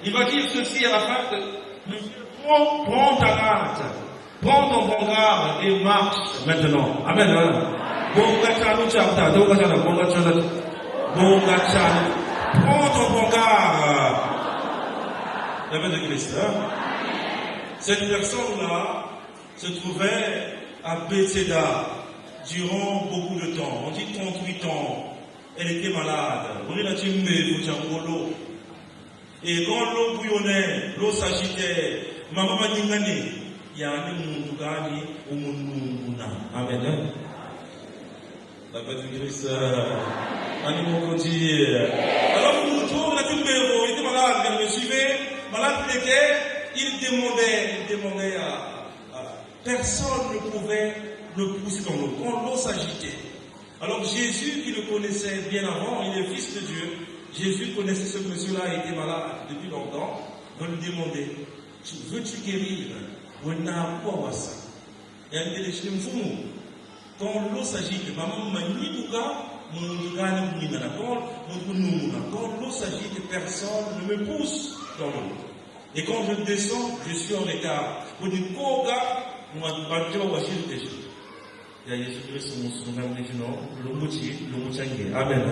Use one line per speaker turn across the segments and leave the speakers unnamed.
Il va dire ceci à la fin. Prends ta carte, prends ton regard et marche maintenant. Amen. Prends ton regard. L'amen de Christ. Cette personne-là se trouvait à Bethséda durant beaucoup de temps. On dit 38 ans. Elle était malade. Et quand l'eau bouillonnait, l'eau s'agitait, maman m'a dit, il y a un monde au monde. Amen. La paix de Christ. Alors, nous trouvons la toute héros. Il était malade, elle me suivait. Malade il était, il demandait à personne ne pouvait le pousser dans l'eau. Quand l'eau s'agitait. Alors, Jésus, qui le connaissait bien avant, il est fils de Dieu. Jésus connaissait ce monsieur-là, il était malade depuis longtemps. On lui demandait, veux-tu guérir? Et elle dit, quand l'eau s'agite, quand l'eau s'agite, personne ne me pousse dans l'eau. Et quand je descends, je suis en écart. Il y a Jésus-Christ, son nom est non, le Amen.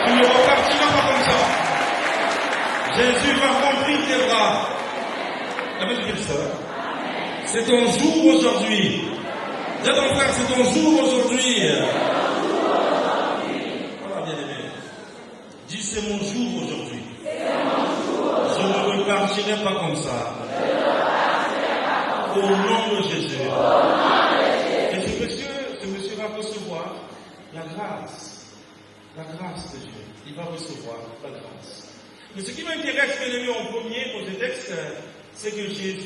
Tu ne repartiras pas comme ça. Jésus va remplir tes bras. Amen. C'est ton jour aujourd'hui. Dis à ton frère, c'est ton jour aujourd'hui. Dis, c'est mon jour aujourd'hui. Je ne repartirai pas comme ça. Au nom de Jésus. Et ce monsieur va recevoir la grâce. La grâce de Dieu. Il va recevoir la grâce. Mais ce qui m'intéresse, bien aimé, en premier pour ce texte, c'est que c'est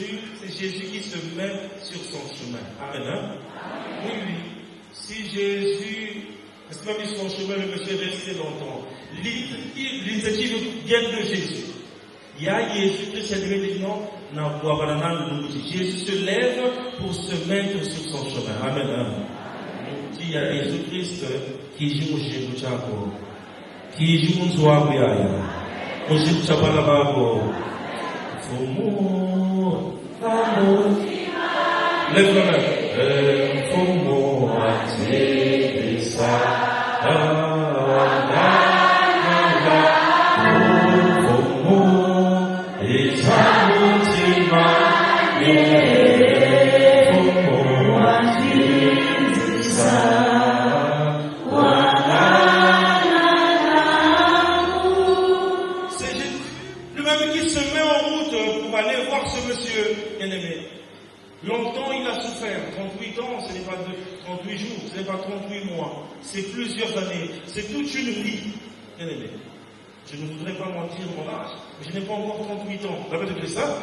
Jésus qui se met sur son chemin. Amen. Oui. Si Jésus n'est pas mis sur son chemin, le monsieur est resté longtemps. L'initiative vient de Jésus. Il y a Jésus-Christ, Jésus se lève pour se mettre sur son chemin. Amen. Il y a Jésus-Christ qui joue chez Mouchako, qui joue Mouchouabouya, Mouchou Chabalababo, Fomo, lève la main, Fomo, Atibisa, longtemps il a souffert, 38 ans, ce n'est pas 38 jours, ce n'est pas 38 mois, c'est plusieurs années, c'est toute une vie. Bien aimé, je ne voudrais pas mentir mon âge, mais je n'ai pas encore 38 ans. Vous avez ça?